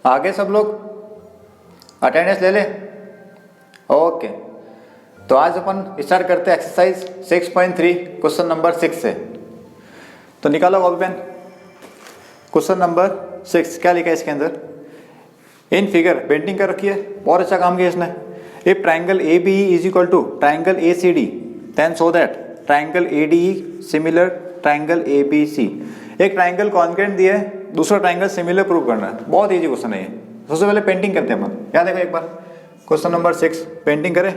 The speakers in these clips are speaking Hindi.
आगे सब लोग अटेंडेंस ले ले। ओके, तो आज अपन स्टार्ट करते हैं एक्सरसाइज 6.3 क्वेश्चन नंबर 6 से। तो निकालो कॉपी पेन। क्वेश्चन नंबर 6 क्या लिखा है इसके अंदर? इन फिगर पेंटिंग कर रखी है, बहुत अच्छा काम किया इसने। If triangle A B is equal to triangle A C D then show that triangle A D similar triangle A B C. एक ट्राइंगल कॉन्ग्रुएंट दिया है, दूसरा ट्राइंगल सिमिलर प्रूव करना है। बहुत इजी क्वेश्चन है ये। सबसे पहले पेंटिंग करते हैं अपन। क्या देखो एक बार क्वेश्चन नंबर 6 पेंटिंग करें।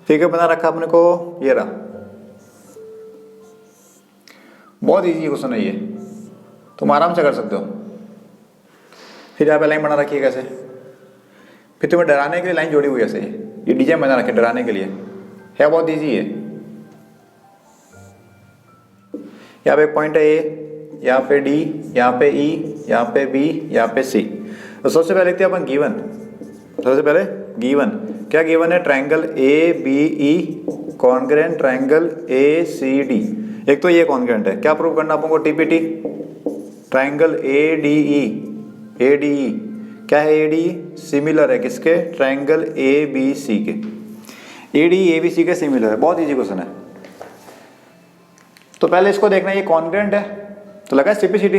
फिगर बना रखा अपने को, ये रहा। बहुत इजी क्वेश्चन है ये, तुम आराम से कर सकते हो। फिर यहाँ पे लाइन बना रखी है कैसे, फिर तुम्हें डराने के लिए लाइन जोड़ी हुई ऐसे। ये डिजाइन बना रखे डराने के लिए है, बहुत इजी है। यहाँ पे एक पॉइंट है ए, यहाँ पे डी, यहाँ पे ई, यहाँ पे बी, यहाँ पे सी। तो सबसे पहले लिखते हैं अपन गिवन। सबसे पहले गिवन क्या गिवन है? Triangle A B E congruent triangle A C D. एक तो ये कॉन्ग्रुएंट है, क्या प्रूव करना अपन को? TPT. Triangle A D E, A D ई क्या है? ए डी सिमिलर है किसके? ट्राइंगल ए बी सी के। ए डी ए बी सी के सिमिलर है। बहुत इजी क्वेश्चन है। तो पहले इसको देखना, ये कॉन्ग्रुएंट है तो लगा सिंपलिसिटी।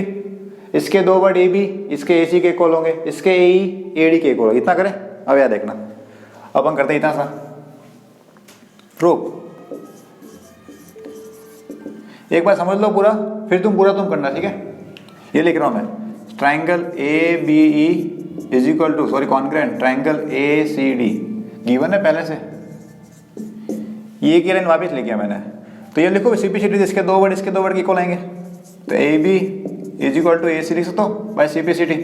इसके दो वर्ड ए बी, इसके ए सी के इक्वल होंगे, इसके ए ई ए डी के इक्वल होंगे। इतना करें। अब याद देखना, अपन करते हैं इतना सा प्रूफ। एक बार समझ लो पूरा, फिर तुम करना, ठीक है? ये लिख रहा हूं मैं, triangle A B E is equal to congruent triangle A C D. Given है पहले से, ये की लाइन वापिस लिख गया मैंने। तो ये लिखो सिंपलिसिटी, इसके दो वर्ड इसके दो वर्ड के इक्वल आएंगे। तो A B is equal to A C लिख सकते हो बाय सिंपलिसिटी।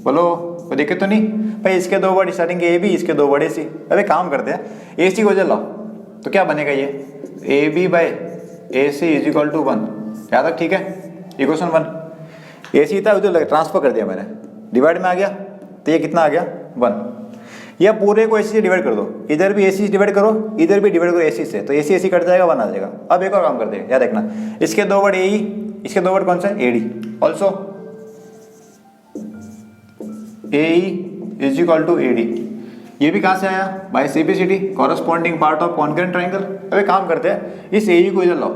बोलो कोई दिक्कत तो नहीं भाई? इसके दो वर्ड स्टार्टिंग के ए बी, इसके दो वर्ड ए सी। अबे काम करते हैं, ए सी को जल लाओ तो क्या बनेगा? ये A B by A C is equal to 1। यहाँ तक ठीक है? इक्वेशन 1 ए सी था, उधर ट्रांसफर कर दिया मैंने, डिवाइड में आ गया। तो ये कितना आ गया? 1। या पूरे को ए सी से डिवाइड कर दो, इधर भी ए सी से डिवाइड करो, इधर भी डिवाइड करो ए सी से, तो ए सी कट जाएगा, 1 आ जाएगा। अब एक और काम करते हैं, याद देखना, इसके दो वर्ड ए ई, इसके दो वर्ड कौन सा है? A D. Also A E is equal to A D. ये भी कहाँ से आया? By simplicity, corresponding part of congruent triangle. अब एक काम करते हैं, इस ए ई को इधर लाओ,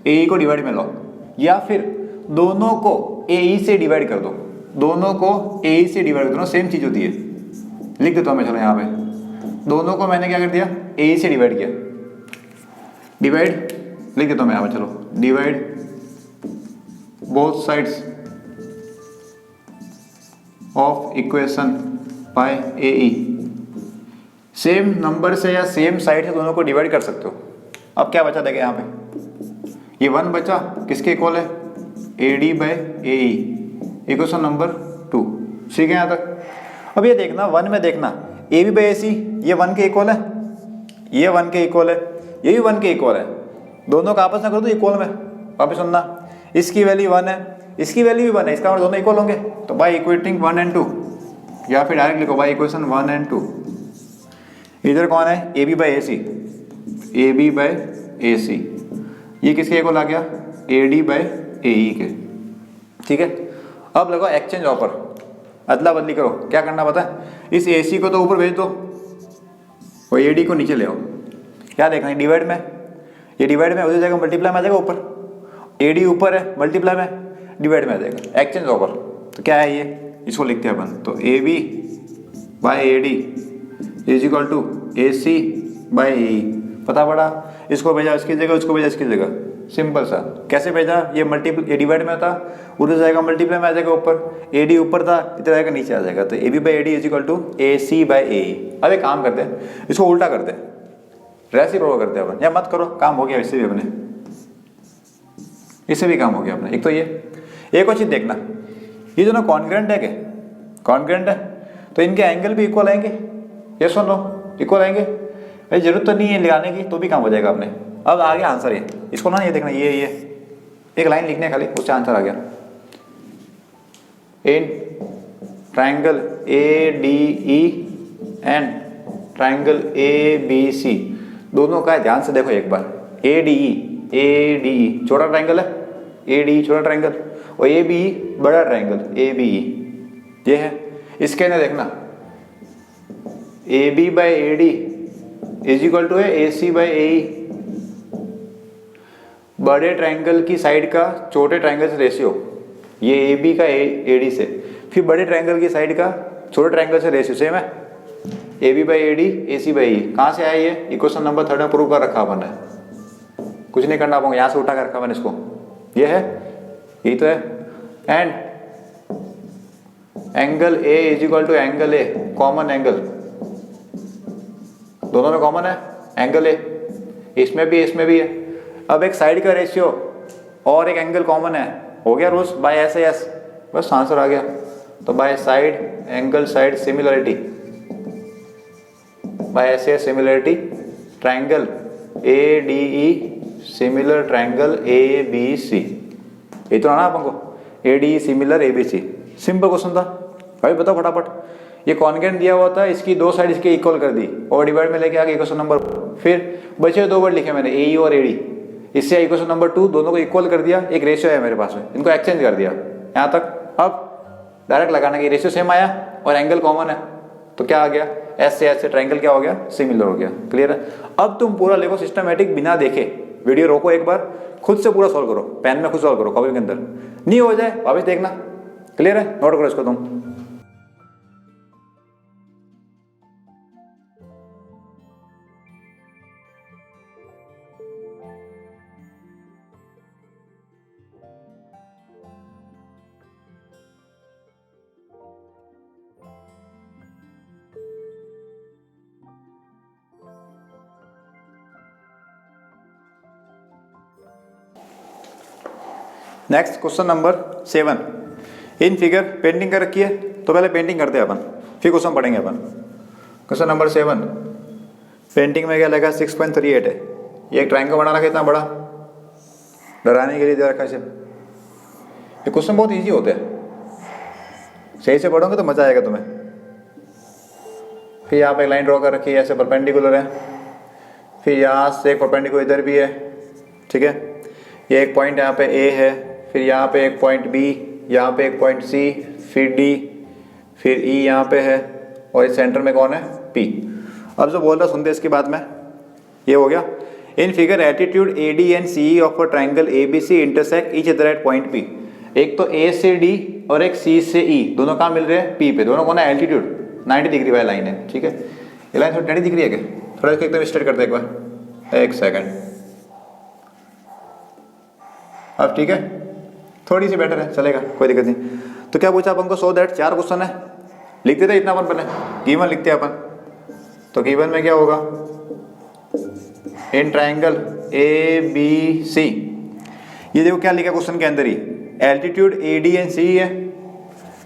ए ई को डिवाइड में लाओ, या फिर दोनों को ए ई से डिवाइड कर दो। दोनों को ए ई से डिवाइड कर दो, सेम चीज होती है। लिख देता हूँ मैं, चलो यहाँ पे दोनों को मैंने क्या कर दिया? ए ई से डिवाइड किया। डिवाइड लिख देता हूँ मैं यहाँ पे, चलो divide both sides of equation by A E. Same number से या सेम साइड से दोनों को डिवाइड कर सकते हो। अब क्या बचा देखिए यहाँ पे, ये 1 बचा, किसके इक्वल है? A D by A E, equation number 2। ठीक है यहाँ तक? अब ये देखना 1 में देखना, A B by A C, ये 1 के इक्वल है, ये 1 के इक्वल है, ये भी 1 के इक्वल है। दोनों का आपस में कर दो इक्वल में। वापस सुनना, इसकी वैल्यू 1 है, इसकी वैल्यू भी 1 है, इसका मतलब दोनों इक्वल होंगे। तो बाय इक्वेटिंग 1 and 2, या फिर डायरेक्ट लिखो बाय इक्वेशन 1 and 2। इधर कौन है? A B by A C, A B by A C. ये किसके इक्वल आ गया? ए डी बाई ए ई के। ठीक है? अब लगाओ एक्सचेंज ऑफर, अदला बदली करो। क्या करना पता है? इस ए सी को तो ऊपर भेज दो और ए डी को नीचे ले आओ। क्या देखना है? डिवाइड में, ये डिवाइड में उधर जाएगा, मल्टीप्लाई में आ जाएगा ऊपर। ए डी ऊपर है, मल्टीप्लाई में डिवाइड में आ जाएगा। एक्सचेंज ऑफर तो क्या है ये? इसको लिखते हैं अपन, तो A B by A D is equal to A C by A E. पता पड़ा? इसको भेजा इसकी जगह, उसको भेजा इसकी जगह। सिंपल सा। कैसे भेजा? ये ये डिवाइड में था, उधर जाएगा मल्टीप्लाई में आ जाएगा ऊपर। ए डी ऊपर था, इधर आएगा नीचे आ जाएगा। तो A B by A D is equal to A C by A E. अब एक काम करते हैं, इसको उल्टा करते हैं, रेसिप्रोकल करते हैं अपन। या मत करो, काम हो गया इससे भी अपने, इससे भी काम हो गया अपने। एक तो ये, एक और चीज देखना, ये दोनों कॉन्ग्रुएंट है क्या? कॉन्ग्रुएंट है तो इनके एंगल भी इक्वल आएंगे। ये सुन लो, इक्वल आएंगे। भाई जरूरत तो नहीं है लगाने की, तो भी काम हो जाएगा अपने। अब आ गया आंसर ये, इसको ना ये देखना, ये एक लाइन लिखने खाली, उससे आंसर आ गया। In triangle A D E and triangle A B C, दोनों का है, ध्यान से देखो एक बार। ए डी ई छोटा ट्राइंगल है, ए डी छोटा ट्राइंगल, और ए बी बड़ा ट्राइंगल ए बी, ये है। इसके अंदर देखना A B by A D is equal to है ए सी बाई ए ई। बड़े ट्रायंगल की साइड का छोटे ट्रायंगल से रेशियो, ये ए बी का ए डी से, फिर बड़े ट्रायंगल की साइड का छोटे ट्रायंगल से रेशियो सेम है, A B by A D A C by E. कहाँ से आया ये? इक्वेशन नंबर 3 में प्रूव कर रखा अपन ने, कुछ नहीं करना पाऊंगा, यहाँ से उठा कर रखा मैंने इसको, ये है, यही तो है। And angle A is equal to angle A, common angle, दोनों में कॉमन है एंगल ए, इसमें भी है। अब एक साइड का रेशियो और एक एंगल कॉमन है, हो गया रूल्स, बाय एस एस, बस आंसर आ गया। तो by side angle side similarity, by S S similarity, triangle A D E similar triangle A B C, ये तो ना अपन को, A D similar A B C. Simple question था भाई, बताओ फटाफट। ये कॉन्गेंट दिया हुआ था, इसकी दो साइड इसके इक्वल कर दी और डिवाइड में लेके आ गए इक्वेशन नंबर। फिर बचे दो वर्ड लिखे मैंने, ए ई और ए डी, इससे इक्वेशन नंबर 2 दोनों को इक्वल कर दिया। एक रेशियो है मेरे पास में, इनको एक्सचेंज कर दिया यहाँ तक। अब डायरेक्ट लगाना कि रेशियो सेम आया और एंगल कॉमन है, तो क्या आ गया, एस से ट्रायंगल क्या हो गया, सिमिलर हो गया। क्लियर है? अब तुम पूरा लिखो सिस्टमेटिक, बिना देखे, वीडियो रोको एक बार, खुद से पूरा सॉल्व करो, पेन में खुद सॉल्व करो, कॉपी के अंदर नहीं हो जाए वापस देखना। क्लियर है? नोट करो इसको तुम। Next question number 7। In figure painting कर रखी है, तो पहले पेंटिंग करते हैं अपन, फिर क्वेश्चन पढ़ेंगे अपन। क्वेश्चन नंबर 7, पेंटिंग में क्या लगा, 6.38 है। ये एक ट्रायंगल बना रखा, इतना बड़ा, डराने के लिए दे रखा है। ये क्वेश्चन बहुत इजी होते हैं, सही से पढ़ोगे तो मजा आएगा तुम्हें। फिर यहाँ पे एक लाइन ड्रॉ कर रखी है, ऐसे परपेंडिकुलर है, फिर यहाँ से एक परपेंडिकुलर इधर भी है, ठीक है। ये एक पॉइंट यहाँ पे ए है, फिर यहाँ पे एक पॉइंट बी, यहाँ पे एक पॉइंट सी, फिर डी, फिर ई यहाँ पे है, और इस सेंटर में कौन है, पी। अब जो बोल रहा सुनते इसके बाद में, ये हो गया। In figure altitude A D and C of a triangle A B C intersect each other at point P. एक तो ए से डी और एक सी से ई, दोनों कहाँ मिल रहे हैं, पी पे। दोनों कौन है, एल्टीट्यूड 90 डिग्री वाली लाइन है, ठीक है। ये लाइन थोड़ी 90 डिग्री है क्या? थोड़ा इसको एकदम स्ट्रेट कर दे एक बार, एक सेकेंड। अब ठीक है, थोड़ी सी बेटर है, चलेगा, कोई दिक्कत नहीं। तो क्या पूछा अपन को, सो दैट 4 क्वेश्चन है, लिखते थे इतना अपन पहले, गिवन लिखते हैं अपन। तो गिवन में क्या होगा, in triangle A B C, ये देखो क्या लिखा क्वेश्चन के अंदर ही, altitude A D and C है।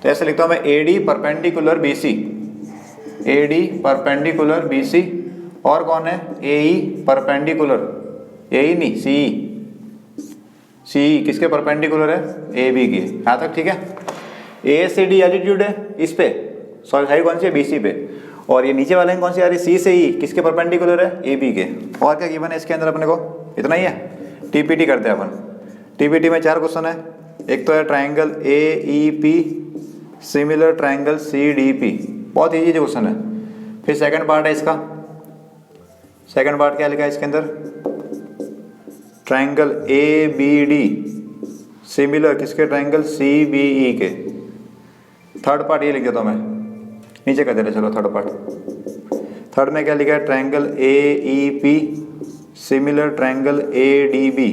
तो ऐसे लिखता हूं मैं, A D perpendicular B C, A D perpendicular B C, और कौन है, ए ई परपेंडिकुलर, ए ई नहीं सी ई, सी किसके परपेंडिकुलर है, ए बी के। यहाँ तक ठीक है। ए से डी एल्टीट्यूड है इस पे, सॉरी साइड कौन सी है, बी सी पे, और ये नीचे वाले कौन सी आ रही है, सी से ई, किसके परपेंडिकुलर है, ए बी के। और क्या गिवन है इसके अंदर अपने को, इतना ही है। टीपीटी करते हैं अपन। टीपीटी में 4 क्वेश्चन है। एक तो है triangle A E P similar triangle C D P, बहुत ईजी क्वेश्चन है। फिर सेकंड पार्ट है इसका, सेकंड पार्ट क्या लिखा है इसके अंदर, triangle A B D similar किसके, ट्राइंगल सी बी ई के। थर्ड पार्ट ये लिख देता हूँ मैं, नीचे कर देना, चलो थर्ड पार्ट। थर्ड में क्या लिखा है, triangle A E P similar triangle A D B.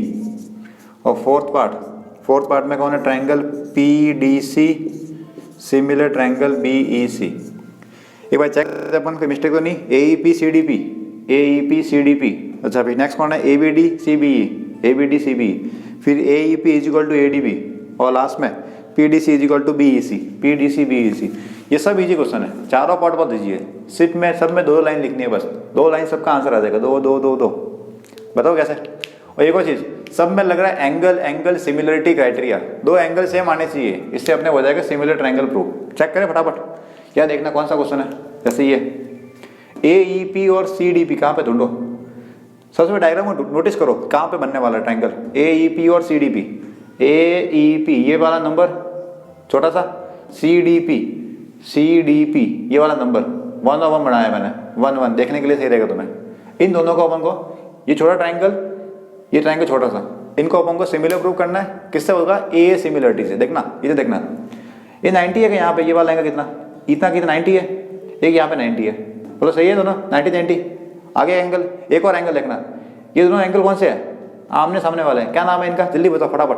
और फोर्थ पार्ट में कौन है, triangle P D C similar triangle B E C. एक बार चेक करते अपन, कोई मिस्टेक तो नहीं, A E P C D P, A E P C D P. अच्छा फिर नेक्स्ट कौन है, A B D C B E, A B D C B, फिर A E P is equal to A D B, और लास्ट में P D C is equal to B E C, P D C B E C. ये सब इजी क्वेश्चन है, चारों पार्ट बहुत इजी है। सिर्फ में सब में 2 लाइन लिखनी है, बस 2 लाइन सबका आंसर आ जाएगा, 2 2 2 2। बताओ कैसे। और एक और चीज़, सब में लग रहा है angle similarity criteria, 2 angle same आने चाहिए, इससे अपने हो जाएगा सिमिलर ट्राइंगल प्रूफ। चेक करें फटाफट, क्या देखना कौन सा क्वेश्चन है। जैसे ये ए ई पी और सी डी पी कहाँ पे ढूंढो, सबसे पहले डायग्राम को नोटिस करो कहाँ पे बनने वाला ट्राइंगल, ए ई पी और C D P. A E P ये वाला नंबर छोटा सा, C D P C D P, ये वाला नंबर 1 और 1 बनाया मैंने, 1 1 देखने के लिए सही रहेगा तुम्हें। इन दोनों को अपन को, ये छोटा ट्राइंगल, ये ट्राइंगल छोटा सा, इनको अपन को सिमिलर प्रूव करना है। किससे होगा? ए सिमिलरिटी से। देखना इधर देखना, ये 90 है कि यहाँ पे ये वाला एंगल कितना, इतना कितना 90 है, एक यहाँ पे 90 है, बोलो सही है दोनों 90 90। आगे एंगल, एक और एंगल देखना, ये दोनों एंगल कौन से है? आमने सामने वाले हैं। क्या नाम है इनका? जल्दी बताओ फटाफट।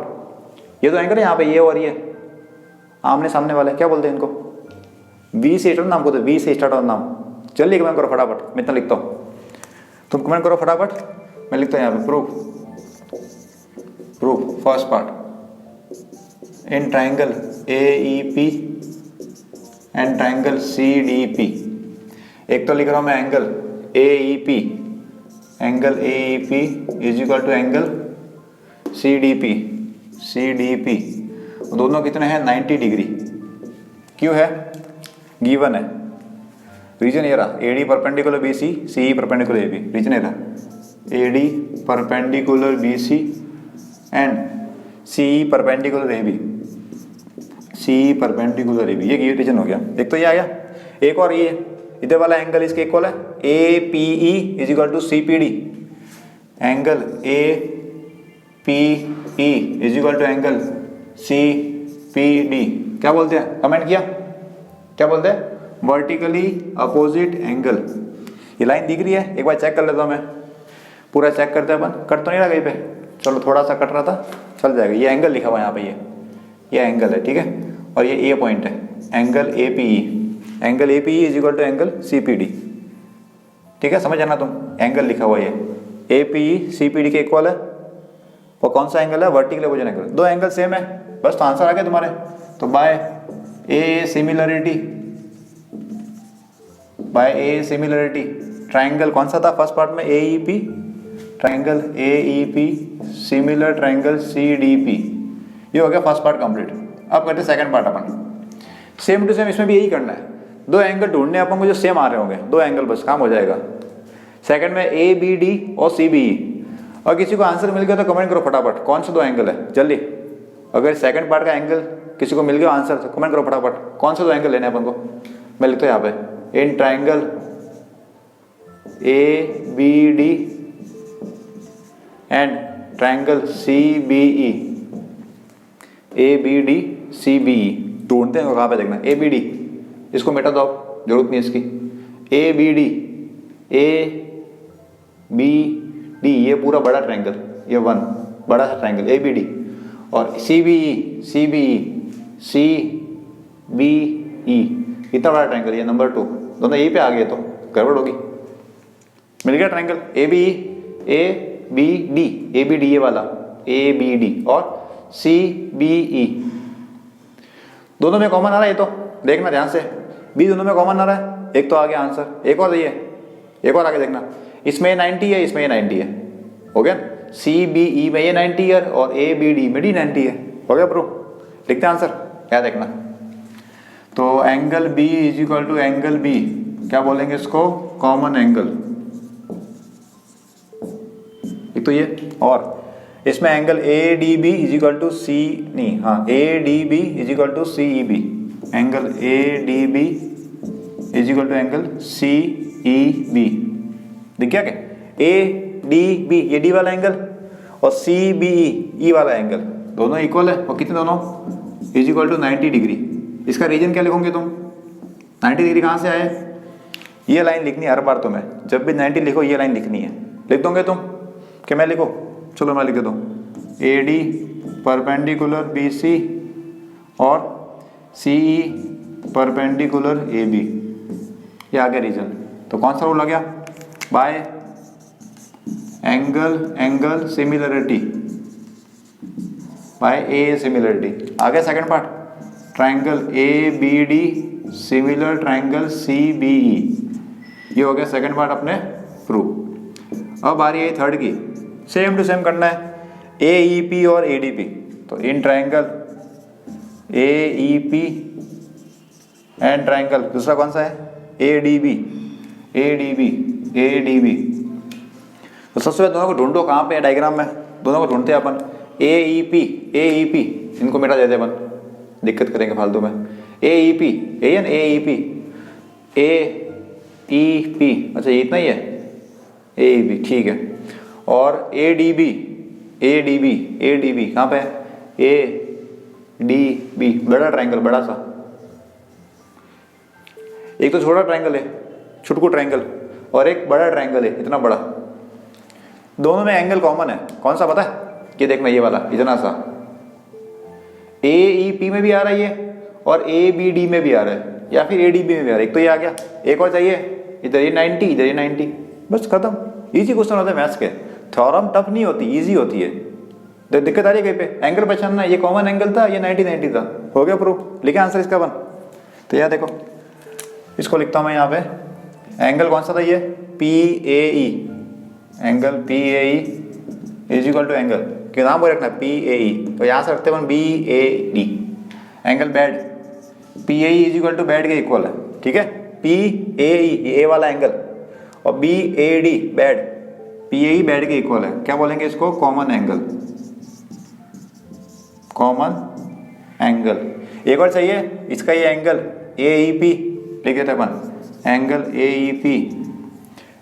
ये दो एंगल है यहाँ पे, ये और ये आमने सामने वाले, क्या बोलते हैं इनको? वी से स्टार्ट नाम को, तो वी से स्टार्ट और नाम। जल्दी कमेंट करो फटाफट, मैं इतना लिखता हूँ, तुम कमेंट करो फटाफट, मैं लिखता हूँ यहाँ पे proof. Proof first part in triangle AEP and triangle CDP। एक तो लिख रहा हूँ मैं angle AEP, angle AEP is equal to angle CDP। दोनों कितने हैं? 90 डिग्री। क्यों है? गिवन है। रीजन ये रहा, AD perpendicular BC, CE perpendicular AB। Reason ये रहा, AD perpendicular BC and CE perpendicular AB, CE perpendicular AB, ये रीजन हो गया। एक तो ये आ गया, एक और ये इधर वाला एंगल इसके इक्वल है, APE is equal to CPD। Angle APE is equal to angle CPD। क्या बोलते हैं? कमेंट किया, क्या बोलते हैं? Vertically opposite angle. ये लाइन दिख रही है? एक बार चेक कर लेता हूँ मैं, पूरा चेक करते हैं अपन। कट तो नहीं रहा कहीं पे? चलो थोड़ा सा कट रहा था, चल जाएगा। ये एंगल लिखा हुआ है यहाँ पे, ये एंगल है, ठीक है। और ये A पॉइंट है, angle APE। Angle APE is equal to angle CPD, ठीक है। समझ जाना तुम, एंगल लिखा हुआ है APE CPD के इक्वल है। और कौन सा एंगल है? Vertical opposite angle. दो एंगल सेम है, बस तो आंसर आ गया तुम्हारे। तो बाय ए सिमिलरिटी ट्राइंगल कौन सा था फर्स्ट पार्ट में? AEP, triangle AEP similar triangle CDP। ये हो गया फर्स्ट पार्ट कंप्लीट। अब करते हैं सेकंड पार्ट अपन। सेम टू सेम इसमें भी यही करना है, दो एंगल ढूंढने अपन को जो सेम आ रहे होंगे, दो एंगल, बस काम हो जाएगा। सेकंड में ABD और CBE। और किसी को आंसर मिल गया तो कमेंट करो फटाफट, कौन से दो एंगल है जल्दी। अगर सेकंड पार्ट का एंगल किसी को मिल गया आंसर तो कमेंट करो फटाफट, कौन से दो एंगल लेने अपन को। मैं लिखता हूँ यहाँ पे, in triangle ABD and triangle CBE। ABD CBE ढूंढते हैं कहाँ पे, देखना ABD, इसको मिटा दो, जरूरत नहीं इसकी। ABD ABD ये पूरा बड़ा ट्रायंगल, ये वन बड़ा सा ट्रायंगल ABD। और CBE इतना बड़ा ट्रायंगल, ये नंबर 2, दोनों यहीं पे आ गए तो गड़बड़ होगी। मिल गया ट्रायंगल ABD ये वाला ABD और CBE। दोनों में कॉमन आ रहा है, ये तो देखना ध्यान से, B दोनों में कॉमन आ रहा है, एक तो आ गया आंसर। एक और ये, एक और आगे देखना, इसमें 90 है, इसमें 90 है, हो गया। CBE में ये 90 है और ABD में D 90 है, हो गया प्रूफ। लिखते हैं आंसर, क्या देखना। तो angle B is equal to angle B, क्या बोलेंगे इसको? Common angle. एक तो ये, और इसमें angle ADB is equal to ADB is equal to CEB। Angle ADB is equal to angle CEB। दिख गया क्या? ADB ये D वाला एंगल और CBE E वाला एंगल, दोनों इक्वल है। और कितने दोनों? Is equal to 90 degree. इसका रीजन क्या लिखोगे तुम? 90 डिग्री कहाँ से आए? ये लाइन लिखनी है हर बार तुम्हें, जब भी 90 लिखो ये लाइन लिखनी है। लिख दोगे तुम कि मैं लिखो? चलो मैं लिख देता हूँ, AD परपेंडिकुलर BC और CE परपेंडिकुलर AB। ये आ गया रीजन। तो कौन सा रूल आ गया? By angle similarity, by A similarity. आ गया second part, triangle ABD similar triangle CBE। ये हो गया सेकंड पार्ट अपने प्रूफ। अब आ रही है थर्ड की, सेम टू सेम करना है, AEP और ADP। तो इन ट्राइंगल AEP एंड ट्राइंगल दूसरा कौन सा है? ADB। तो सबसे पहले दोनों को ढूंढो, कहाँ पे है डायग्राम में, दोनों को ढूंढते हैं अपन। AEP इनको मिटा देते अपन, दिक्कत करेंगे फालतू में। ए ई पी, यही है ना, ए E P, A E P, अच्छा ये इतना ही है, ए ई पी, ठीक है। और A D B, A D B, A D B कहाँ पे है, ए डी बी, बड़ा ट्रायंगल, बड़ा सा, एक तो छोटा ट्रायंगल है, छुटकू ट्रायंगल, और एक बड़ा ट्रायंगल है, इतना बड़ा, दोनों में एंगल कॉमन है, कौन सा पता है, ये देखना, ये वाला इतना सा, ए ई पी में भी आ रहा है ये, और ए बी डी में भी आ रहा है, या फिर ए डी बी में भी आ रहा है, एक तो ये आ गया, एक और चाहिए, इधर ये 90, इधर ये 90, बस खत्म। इजी क्वेश्चन होता है मैथ्स के, थ्योरम टफ नहीं होती, इजी होती है। दिक्कत आ रही है कहीं पे, एंगल पहचानना, ये कॉमन एंगल था, ये 90 90 था, हो गया प्रूफ, लिखे आंसर इसका बन। तो यह देखो, इसको लिखता हूँ मैं यहाँ पे, एंगल कौन सा था ये, P A E, angle P A E is equal to angle, क्यों नाम बोल रखना पी ए ई, तो यहाँ से रखते हैं B A D, angle bad, P A E is equal to bad के इक्वल है, ठीक है, पी ए ई ए वाला एंगल, और B A D bad, P A E bad के इक्वल है, क्या बोलेंगे इसको, कॉमन एंगल, कॉमन एंगल। एक और चाहिए, इसका ये एंगल ए ई पी लिखे थे अपन, angle A E P,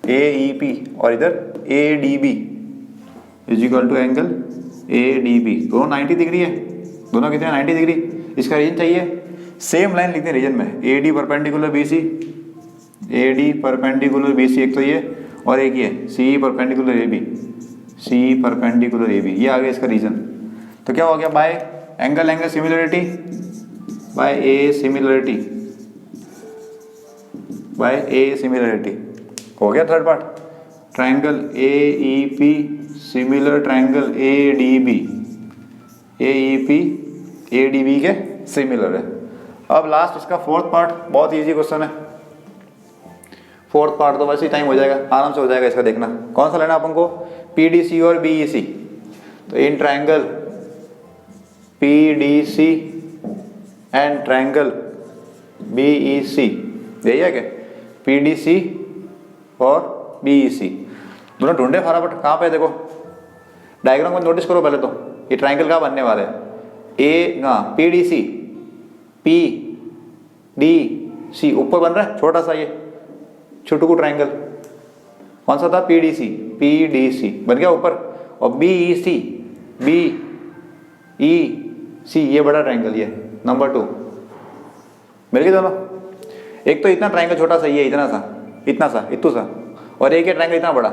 A E P, और इधर A D B is equal to angle A D B, दोनों 90 डिग्री है, दोनों कितने 90 डिग्री। इसका रीजन चाहिए, सेम लाइन लिखते हैं रीजन में, A D perpendicular B C, A D perpendicular B C, एक तो ये, और एक ये C perpendicular A B, C perpendicular A B, ये आ गया इसका रीजन। तो क्या हो गया, by angle angle similarity, by A similarity, by A similarity, हो गया third part, triangle A E P similar triangle A D B, A E P A D B के सिमिलर है। अब लास्ट इसका फोर्थ पार्ट, बहुत इजी क्वेश्चन है, फोर्थ पार्ट तो वैसे ही टाइम हो जाएगा, आराम से हो जाएगा, इसका देखना कौन सा लेना अपन को, पी डी सी और बी ई सी। तो in triangle P D C and triangle B E C, यही है क्या, पी डी सी और बी ई सी दोनों ढूंढे फटाफट, कहाँ पे देखो, डायग्राम को नोटिस करो पहले तो, ये ट्रायंगल कहाँ बनने वाला है, ए ना P D C, P D C ऊपर बन रहा है छोटा सा, ये छुटकू ट्रायंगल कौन सा था, P D C, P D C बन गया ऊपर, और B E C, B E C, ये बड़ा ट्रायंगल, ये नंबर 2 मिल गए दोनों। एक तो इतना ट्रायंगल छोटा सा, ये इतना सा, इतना सा, इतू सा, और एक ये ट्रायंगल इतना बड़ा।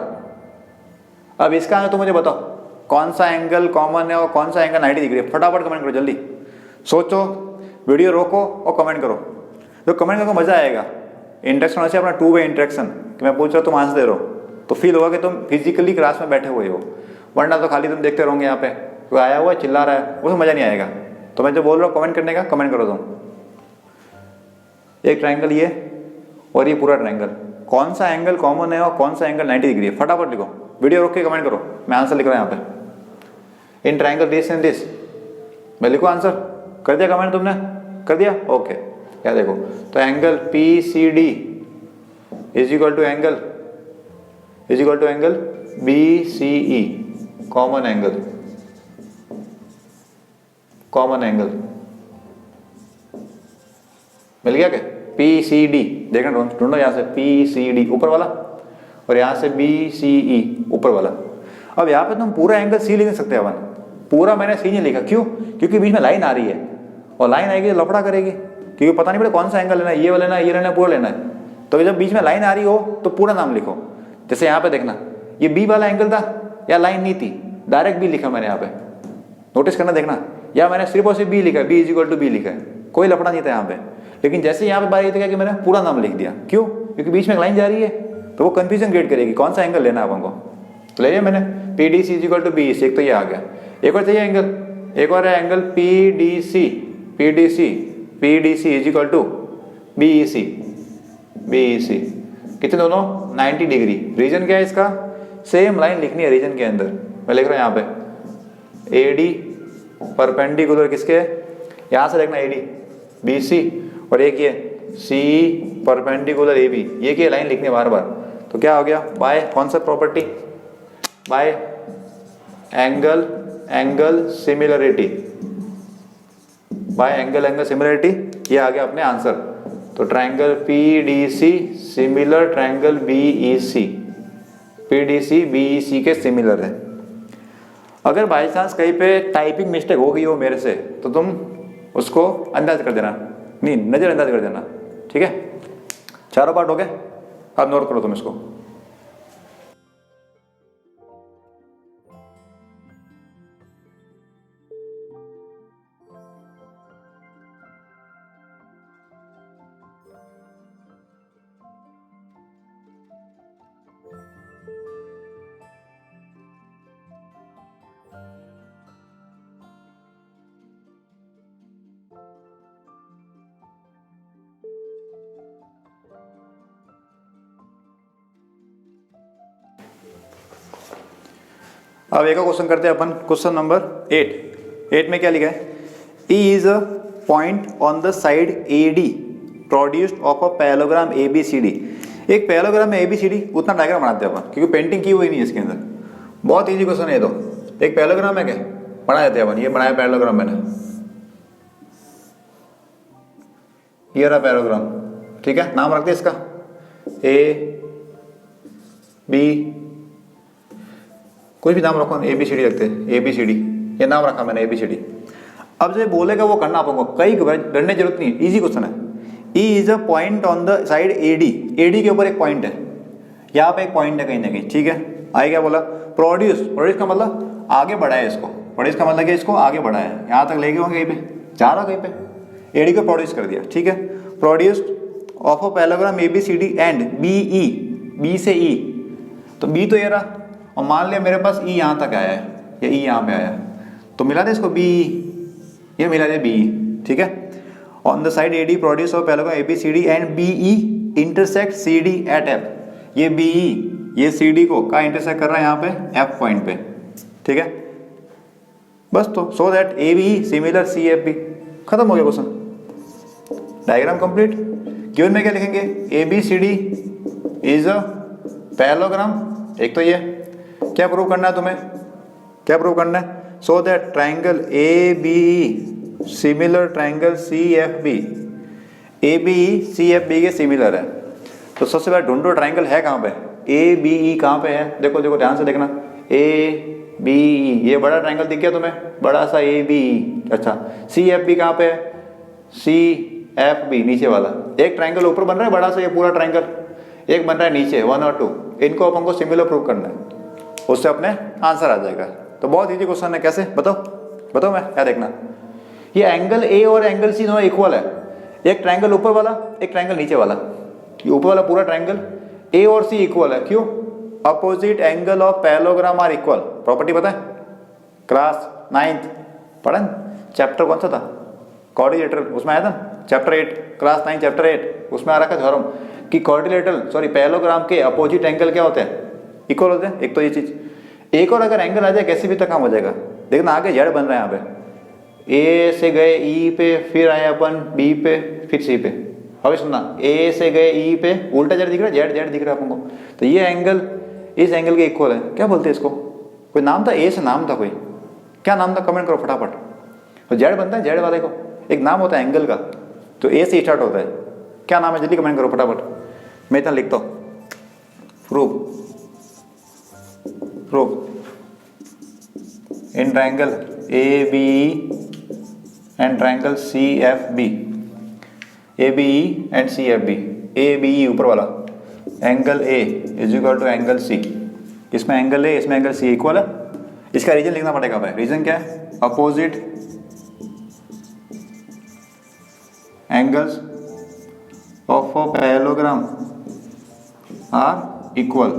अब इसका तो मुझे बताओ कौन सा एंगल कॉमन है और कौन सा एंगल 90 डिग्री है, फटाफट कमेंट करो, जल्दी सोचो, वीडियो रोको और कमेंट करो, तो कमेंट करके मजा आएगा। इंटरेक्शन होना चाहिए अपना, 2 वे इंटरेक्शन, कि मैं पूछ रहा हूँ तुम आंसर दे रहे हो, तो फील होगा कि तुम फिजिकली क्लास में बैठे हुए हो, वरना तो खाली तुम देखते रहोगे यहाँ पे, कोई आया हुआ है चिल्ला रहा है, उसमें मजा नहीं आएगा। तो मैं जो बोल रहा हूँ कमेंट करने का, कमेंट करो तुम, एक ट्रायंगल ये और ये पूरा ट्रायंगल, कौन सा एंगल कॉमन है और कौन सा एंगल 90 डिग्री है, फटाफट लिखो, वीडियो रोक के कमेंट करो, मैं आंसर लिख रहा हूँ यहाँ पे। In triangle this and this, मैं लिखो आंसर, कर दिया कमेंट तुमने, कर दिया, ओके। क्या देखो, तो angle P C D is equal to angle B C E, common angle, common angle मिल गया क्या, पी सी डी, देखना ढूंढो यहाँ से, पी सी डी ऊपर वाला, और यहाँ से बी सी ई ऊपर वाला। अब यहाँ पे तुम पूरा एंगल सी लिख नहीं सकते अपन, पूरा मैंने सी नहीं लिखा, क्यों, क्योंकि बीच में लाइन आ रही है, और लाइन आएगी तो लफड़ा करेगी, क्योंकि पता नहीं पड़े कौन सा एंगल लेना है, ये वाला लेना है, ये लेना है, पूरा लेना है। तो जब बीच में लाइन आ रही हो तो पूरा नाम लिखो, जैसे यहाँ पे देखना, ये बी वाला एंगल था या लाइन नहीं थी, डायरेक्ट बी लिखा मैंने यहाँ पे, नोटिस करना देखना, या मैंने सिर्फ और सिर्फ बी लिखा है, B is equal to B लिखा है, कोई लफड़ा नहीं था यहाँ पे। लेकिन जैसे यहाँ पे बात ये कि मैंने पूरा नाम लिख दिया, क्यों, क्योंकि बीच में लाइन जा रही है, तो वो कंफ्यूजन क्रिएट करेगी कौन सा एंगल लेना है अपन को। तो ले मैंने P D C is equal to B E C, एक तो ये आ गया, एक और चाहिए एंगल, एक और है angle P D C, P D C, P D C is equal to B E C, B E C, कितने दोनों 90 डिग्री। रीजन क्या है इसका, सेम लाइन लिखनी है रीजन के अंदर, मैं लिख रहा हूँ यहाँ पे, ए डी परपेंडिकुलर किसके, यहाँ से देखना ए डी बी सी, और एक ये सी परपेंडिकुलर ए बी, ये क्या लाइन लिखनी है बार बार। तो क्या हो गया, बाय कौन सा property, bye angle similarity, bye angle similarity ये आ गया अपने आंसर। तो triangle PDC similar triangle BEC, PDC BEC के सिमिलर है। अगर बाई चांस कहीं पे टाइपिंग मिस्टेक हो गई हो मेरे से तो तुम उसको अंदाज कर देना, नहीं नज़रअंदाज कर देना, ठीक है। चारों पार्ट हो गए, अब नोट करो तुम इसको। अब एक और क्वेश्चन करते हैं अपन, क्वेश्चन नंबर 8 में क्या लिखा है, E is a point on the side AD produced of a parallelogram ABCD। एक पैरेललोग्राम में ABCD उतना डायग्राम बनाते हैं अपन, क्योंकि पेंटिंग की हुई नहीं है इसके अंदर। बहुत इजी क्वेश्चन है ये तो। एक पैरेललोग्राम है क्या, बना देते हैं अपन। ये बनाया पैरेललोग्राम मैंने, ये रहा पैरेललोग्राम, ठीक है। नाम रखते हैं इसका AB, कोई भी नाम रखो, ABCD रखते हैं, ABCD ये नाम रखा मैंने ABCD। अब जो बोलेगा वो करना आपको, कई डरने जरूरत नहीं, इजी क्वेश्चन है। E is a point on the side AD के ऊपर एक पॉइंट है, यहाँ पे एक पॉइंट है कहीं ना कहीं, ठीक है। आगे क्या बोला, प्रोड्यूस का मतलब आगे बढ़ाया इसको, प्रोड्यूस का मतलब कि इसको आगे बढ़ाया, यहाँ तक लेके होंगे, कहीं पे जा रहा, कहीं पे AD को प्रोड्यूस कर दिया, ठीक है। Produced of a parallelogram ABCD and BE, B से E, तो B तो ये रहा, और मान लिया मेरे पास E यहाँ तक आया है, या E यहाँ पे आया है, तो मिला दे इसको BE, ये मिला दे BE, ठीक है। On the side AD produce of parallelogram ABCD and BE intersect CD at F, ये BE ये CD को का इंटरसेक्ट कर रहा है यहाँ पे F पॉइंट पे, ठीक है। बस तो so that ABE similar CFB, खत्म हो गया क्वेश्चन, डायग्राम कंप्लीट। क्यों में क्या लिखेंगे, ABCD इज अ पैरेललोग्राम, एक तो ये क्या प्रूव करना है तुम्हें, क्या प्रूव करना है, so that triangle ABE similar triangle CFB, ABE CFB के सिमिलर है। तो सबसे पहले ढूंढो ट्रायंगल है कहाँ पे, ABE कहाँ पे है, देखो देखो ध्यान से देखना, ABE ये बड़ा ट्रायंगल दिख गया तुम्हें, बड़ा सा ABE, अच्छा CFB कहाँ पे है, CFB नीचे वाला। एक ट्रायंगल ऊपर बन रहा है बड़ा सा, ये पूरा ट्रायंगल, एक बन रहा है नीचे 1 और 2, इनको अपन को सिमिलर प्रूव करना है, उससे अपने आंसर आ जाएगा। तो बहुत इजी क्वेश्चन है, कैसे बताओ मैं क्या देखना, ये एंगल A और एंगल C दोनों इक्वल है, एक ट्रायंगल ऊपर वाला एक ट्रायंगल नीचे वाला, ये ऊपर वाला पूरा ट्रायंगल A और C इक्वल है, क्यों, opposite angle of parallelogram are equal, property पता है, क्लास 9th पढ़ा, चैप्टर कौन सा था, क्वाड्रिलेटरल, उसमें आया था, चैप्टर 8 क्लास 9 चैप्टर 8, उसमें आ रखा है थ्योरम कि पैरेललोग्राम के अपोजिट एंगल क्या होते हैं, इक्वल होते हैं। एक तो ये चीज, एक और अगर एंगल आ जाए कैसे भी तक काम हो जाएगा। देखना आगे जेड बन रहा है यहाँ पे, A से गए E पे, फिर आए अपन B पे, फिर C पे। अभी सुनना, A से गए E पे, उल्टा जेड दिख रहा है, जेड दिख रहा है अपन को, तो ये एंगल इस एंगल के इक्वल है। क्या बोलते हैं इसको, कोई नाम था, A से नाम था कोई, क्या नाम था, कमेंट करो फटाफट। तो जेड बनता है, जेड वाले को एक नाम होता है एंगल का, तो A से स्टार्ट होता है, क्या नाम है, जल्दी कमेंट करो फटाफट, मैं इतना लिखता हूँ। Proof in triangle ABE and triangle CFB, ABE and CFB, ABE ऊपर वाला, angle A is equal to angle C, इसमें एंगल A इसमें एंगल C इक्वल है। इसका रीजन लिखना पड़ेगा भाई, रीजन क्या है, opposite angles of a parallelogram are equal,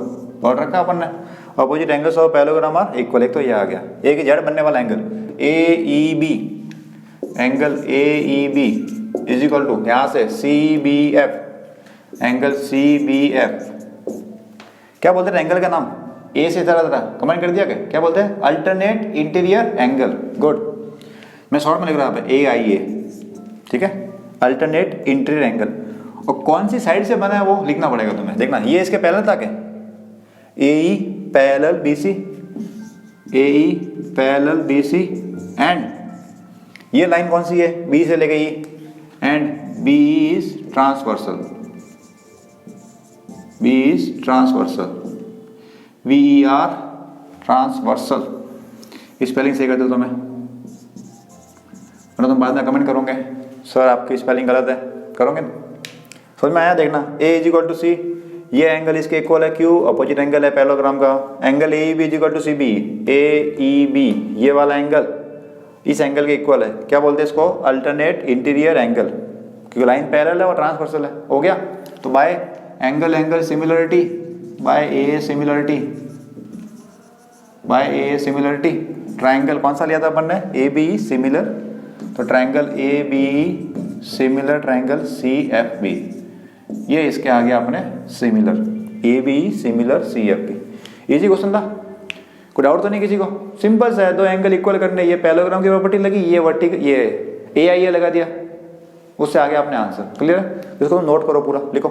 और रखा अपन ने, opposite angles of parallelogram are equal. एक तो ये आ गया, एक जेड बनने वाला angle AEB, angle AEB is equal to यहाँ से CBF, एंगल CBF। क्या बोलते हैं एंगल का नाम, A से तरह कमेंट कर दिया क्या बोलते हैं, अल्टरनेट इंटीरियर एंगल, गुड। मैं शॉर्ट में लिख रहा हूँ AIA, ठीक है, अल्टरनेट इंटीरियर एंगल। और कौन सी साइड से बना है वो लिखना पड़ेगा तुम्हें, देखना ये इसके पैरेलल था क्या, AE parallel BC, AE parallel BC, and ये लाइन कौन सी है, B से लेके E, and BE is transversal, BE is transversal, VER transversal. Spelling सही कर दो तुम्हें, वरना तुम बाद में कमेंट करोगे सर आपकी स्पेलिंग गलत है, करोगे ना? समझ में आया? देखना A is equal to C, ये एंगल इसके इक्वल है Q, अपोजिट एंगल है पैरेललोग्राम का। Angle AEB is equal to CB, AEB ये वाला एंगल इस एंगल के इक्वल है। क्या बोलते हैं इसको? अल्टरनेट इंटीरियर एंगल, क्योंकि लाइन पैरेलल है और ट्रांसवर्सल है। हो गया? तो by angle angle similarity, by A similarity, by A similarity triangle कौन सा लिया था अपन ने? ABE सिमिलर, तो triangle ABE similar triangle CFB, ये इसके आगे आपने similar, ABE similar CFB। Easy question था, कोई डाउट तो नहीं किसी को? सिंपल सा है, दो एंगल इक्वल करने, ये पैरेललोग्राम की प्रॉपर्टी लगी, ये वर्टिकल, ये AIA लगा दिया, उससे आगे आपने आंसर। क्लियर है? इसको नोट करो, पूरा लिखो।